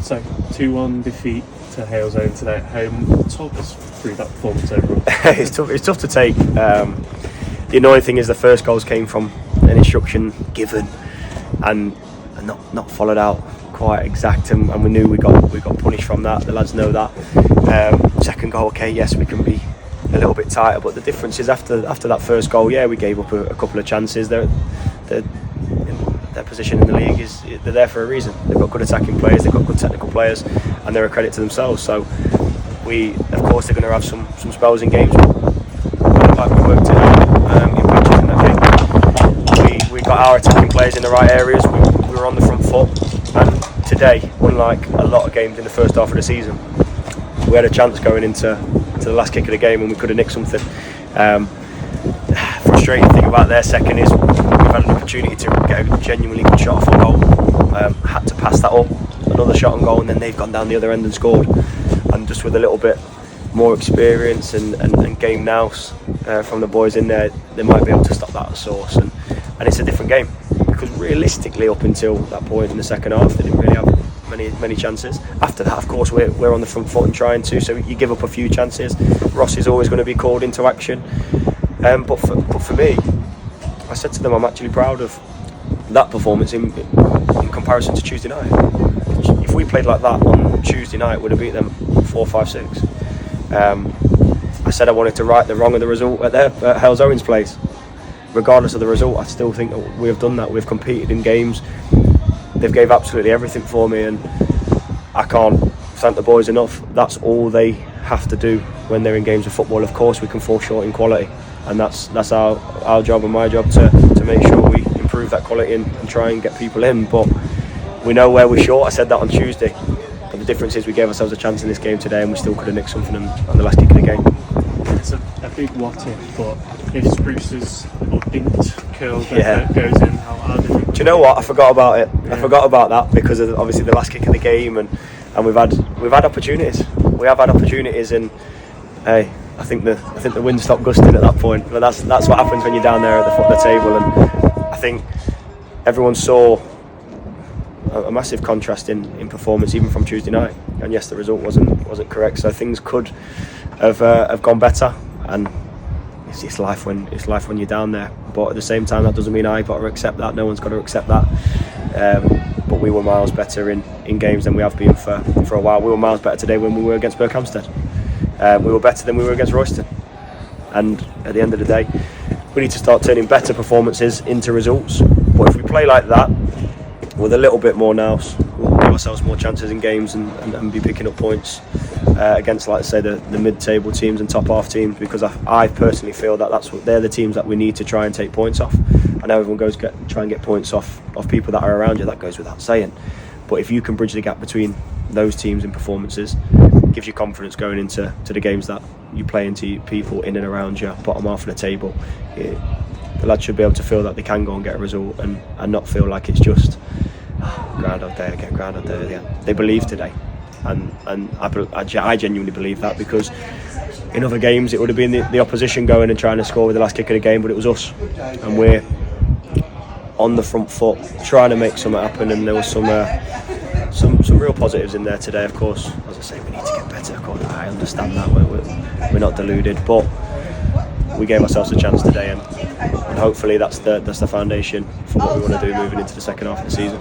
So, 2-1 defeat to Halesowen today at home. Talk us through that performance overall. It's tough to take. The annoying thing is the first goals came from an instruction given and not followed out quite exact, and we knew we got punished from that. The lads know that. Second goal, okay, yes, we can be a little bit tighter, but the difference is after that first goal, yeah, we gave up a couple of chances. Their position in the league is they're there for a reason. They've got good attacking players, they've got good technical players, and they're a credit to themselves. So of course they're going to have some spells in games. Like we worked it out in patches in that game. We got our attacking players in the right areas. We were on the front foot, and today, unlike a lot of games in the first half of the season, we had a chance going into the last kick of the game and we could have nicked something. Frustrating thing about their second is we've had an opportunity to get a genuinely good shot off a goal. Had to pass that up, another shot on goal, and then they've gone down the other end and scored. And just with a little bit more experience and game nous from the boys in there, they might be able to stop that at source. And it's a different game, because realistically up until that point in the second half they didn't really have many chances. After that, of course, we're on the front foot and trying to, so you give up a few chances. Ross is always going to be called into action, but for me, I said to them, I'm actually proud of that performance in comparison to Tuesday night. If we played like that on Tuesday night, we'd have beat them 4-5-6. I said I wanted to right the wrong of the result at Halesowen's place. Regardless of the result, I still think that we have done that. We've competed in games. They've gave absolutely everything for me, and I can't thank the boys enough. That's all they have to do when they're in games of football. Of course, we can fall short in quality, and that's our job and my job to make sure we improve that quality and try and get people in. But we know where we're short. I said that on Tuesday, but the difference is we gave ourselves a chance in this game today, and we still could have nicked something on the last kick of the game. It's a big what if, but if Spruce's dinked curl goes in, how did it? Do you know what? I forgot about it. Yeah. I forgot about that because of obviously the last kick of the game, and we've had opportunities. We have had opportunities, and hey, I think the wind stopped gusting at that point. But that's what happens when you're down there at the foot of the table, and I think everyone saw a massive contrast in performance even from Tuesday night. And yes, the result wasn't correct, so things could have gone better, and it's life when you're down there. But at the same time, that doesn't mean I've got to accept that. No one's got to accept that. But we were miles better in games than we have been for a while. We were miles better today when we were against Berkhamsted. We were better than we were against Royston. And at the end of the day, we need to start turning better performances into results. But if we play like that, with a little bit more nous, we'll give ourselves more chances in games and be picking up points against, like I say, the mid-table teams and top half teams, because I personally feel that they're the teams that we need to try and take points off. I know everyone goes try and get points off people that are around you, that goes without saying, but if you can bridge the gap between those teams in performances, it gives you confidence going into the games that you play into people in and around you, bottom half of the table. The lads should be able to feel that they can go and get a result and not feel like it's just Groundhog Day again. They believe today, and I genuinely believe that, because in other games it would have been the opposition going and trying to score with the last kick of the game, but it was us, and we're on the front foot trying to make something happen. And there was some real positives in there today. Of course, as I say, we need to get better. Of course, I understand that we're not deluded, but we gave ourselves a chance today, and hopefully that's the foundation for what we want to do moving into the second half of the season.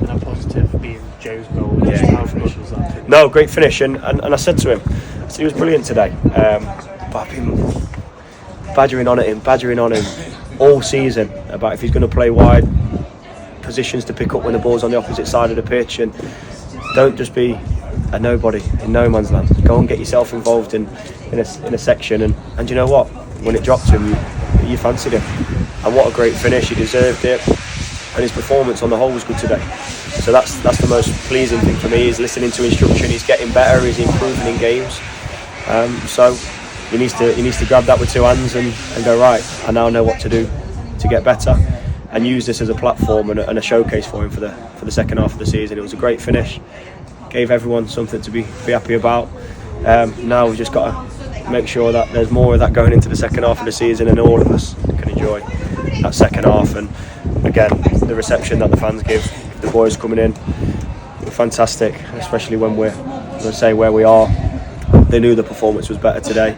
And a positive being Joe's goal. Yeah. How good was that? No, great finish, and I said to him, he was brilliant today. But I've been badgering on him all season about if he's going to play wide, positions to pick up when the ball's on the opposite side of the pitch, and don't just be a nobody in no man's land. Go and get yourself involved in a section, and you know what? When it dropped to him, you fancied him, and what a great finish! He deserved it, and his performance on the whole was good today. So that's the most pleasing thing for me, is listening to instruction. He's getting better, he's improving in games. So he needs to grab that with two hands and go, right, I now know what to do to get better, and use this as a platform and a showcase for him for the second half of the season. It was a great finish, gave everyone something to be happy about. Now we've just got to make sure that there's more of that going into the second half of the season, and all of us can enjoy that second half. And again, the reception that the fans give the boys coming in, fantastic, especially when we're going to say where we are. They knew the performance was better today,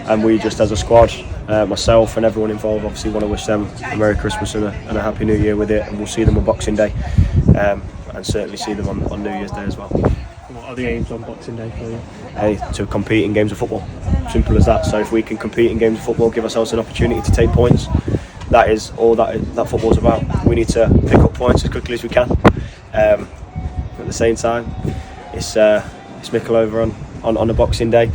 and we just as a squad, myself and everyone involved, obviously want to wish them a Merry Christmas and a Happy New Year with it, and we'll see them on Boxing Day, and certainly see them on New Year's Day as well. What are the aims on Boxing Day for you? To compete in games of football, simple as that. So if we can compete in games of football, give ourselves an opportunity to take points, that is all that football's about. We need to pick up points as quickly as we can. At the same time, it's Mickle over on the Boxing Day.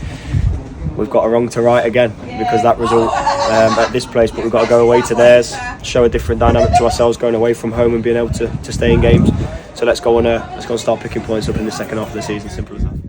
We've got a wrong to right again because that result at this place, but we've got to go away to theirs, show a different dynamic to ourselves, going away from home and being able to stay in games. So let's go and start picking points up in the second half of the season. Simple as that.